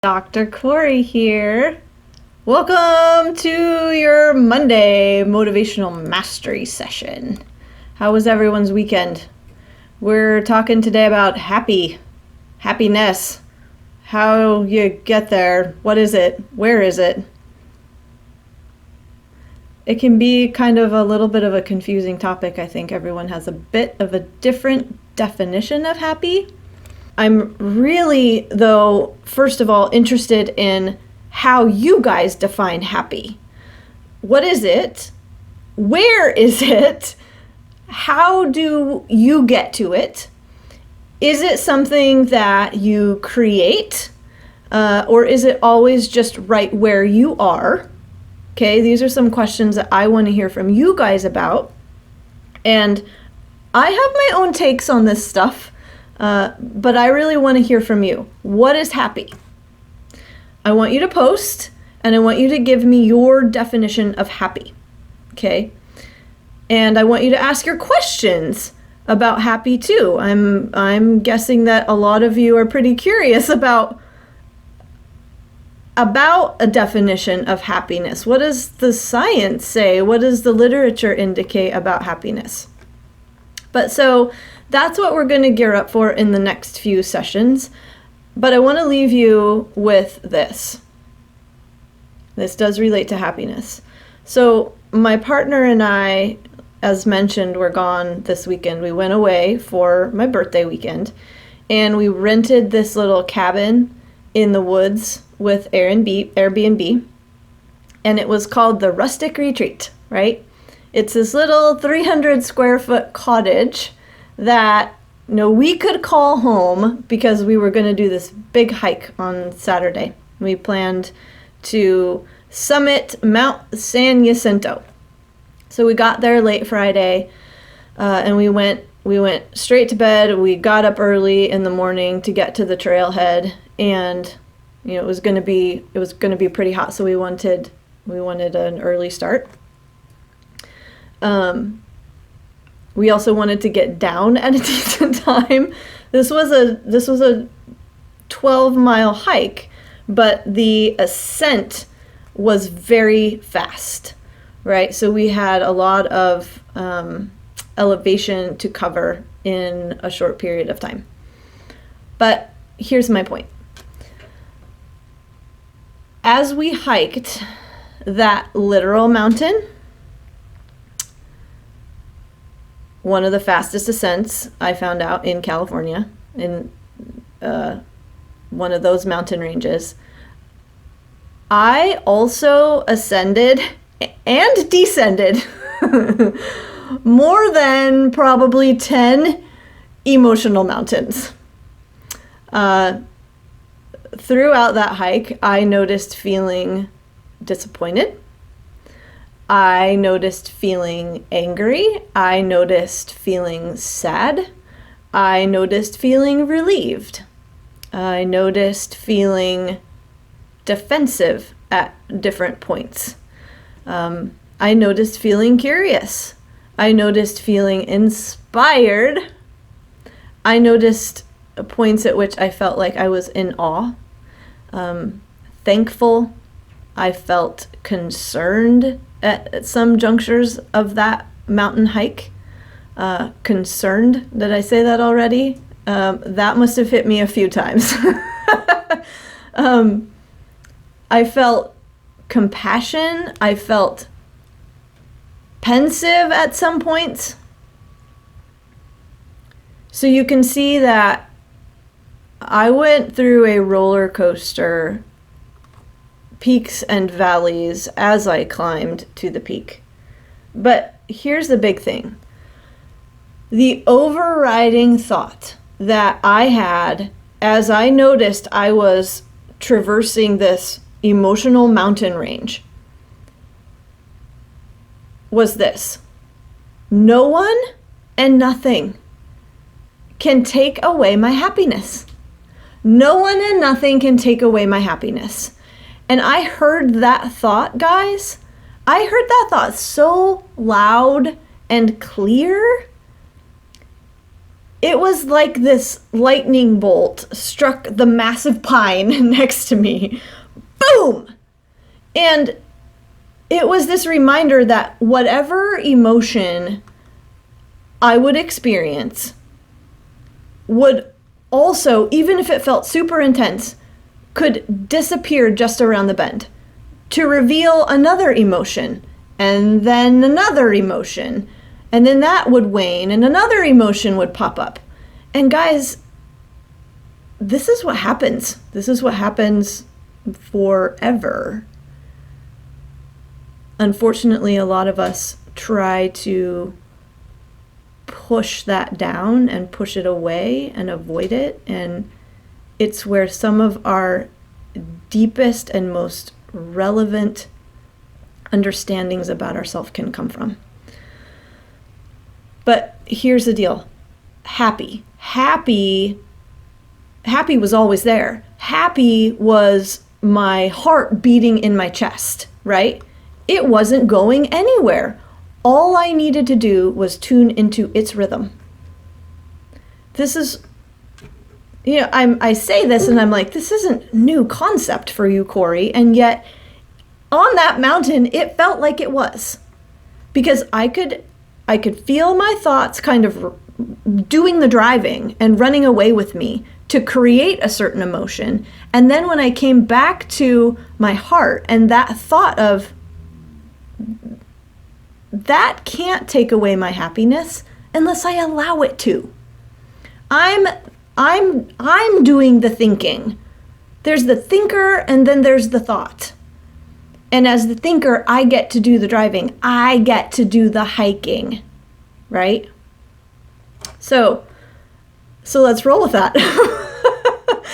Dr. Kori here. Welcome to your Monday motivational mastery session. How was everyone's weekend? We're talking today about happiness, how you get there, what is it, where is it? It can be kind of a little bit of a confusing topic. I think everyone has a bit of a different definition of happy. I'm really, though, first of all, interested in how you guys define happy. What is it? Where is it? How do you get to it? Is it something that you create? Or is it always just right where you are? Okay, these are some questions that I want to hear from you guys about. And I have my own takes on this stuff. But I really want to hear from you. What is happy? I want you to post, and I want you to give me your definition of happy. Okay? And I want you to ask your questions about happy too. I'm guessing that a lot of you are pretty curious about a definition of happiness. What does the science say? What does the literature indicate about happiness? But so that's what we're going to gear up for in the next few sessions. But I want to leave you with this. This does relate to happiness. So my partner and I, as mentioned, were gone this weekend. We went away for my birthday weekend, and we rented this little cabin in the woods with Airbnb, and it was called the Rustic Retreat, right? It's this little 300 square foot cottage that we could call home because we were going to do this big hike on Saturday. We planned to summit Mount San Jacinto. So we got there late Friday, and we went straight to bed. We got up early in the morning to get to the trailhead, and it was going to be pretty hot, so we wanted an early start. We also wanted to get down at a decent time. This was a 12-mile hike, but the ascent was very fast, right? So we had a lot of elevation to cover in a short period of time. But here's my point. As we hiked that literal mountain, one of the fastest ascents I found out in California, in one of those mountain ranges, I also ascended and descended more than probably 10 emotional mountains. Throughout that hike, I noticed feeling disappointed. I noticed feeling angry. I noticed feeling sad. I noticed feeling relieved. I noticed feeling defensive at different points. I noticed feeling curious. I noticed feeling inspired. I noticed points at which I felt like I was in awe, thankful. I felt concerned at some junctures of that mountain hike. Concerned, did I say that already? That must have hit me a few times. I felt compassion. I felt pensive at some points. So you can see that I went through a roller coaster, peaks and valleys, as I climbed to the peak. But here's the big thing. The overriding thought that I had as I noticed I was traversing this emotional mountain range was this: no one and nothing can take away my happiness. No one and nothing can take away my happiness. And I heard that thought, guys. I heard that thought so loud and clear it was like this lightning bolt struck the massive pine next to me. Boom! And it was this reminder that whatever emotion I would experience would also, even if it felt super intense, could disappear just around the bend to reveal another emotion, and then another emotion, and then that would wane and another emotion would pop up. And guys, this is what happens. This is what happens forever. Unfortunately, a lot of us try to push that down and push it away and avoid it. And it's where some of our deepest and most relevant understandings about ourselves can come from. But here's the deal. Happy was always there. Happy was my heart beating in my chest, right? It wasn't going anywhere. All I needed to do was tune into its rhythm. This is, I say this and I'm like, this isn't new concept for you, Kori. And yet on that mountain, it felt like it was, because I could feel my thoughts kind of doing the driving and running away with me to create a certain emotion. And then when I came back to my heart and that thought of, that can't take away my happiness unless I allow it to. I'm doing the thinking. There's the thinker and then there's the thought. And as the thinker, I get to do the driving. I get to do the hiking, right? So let's roll with that.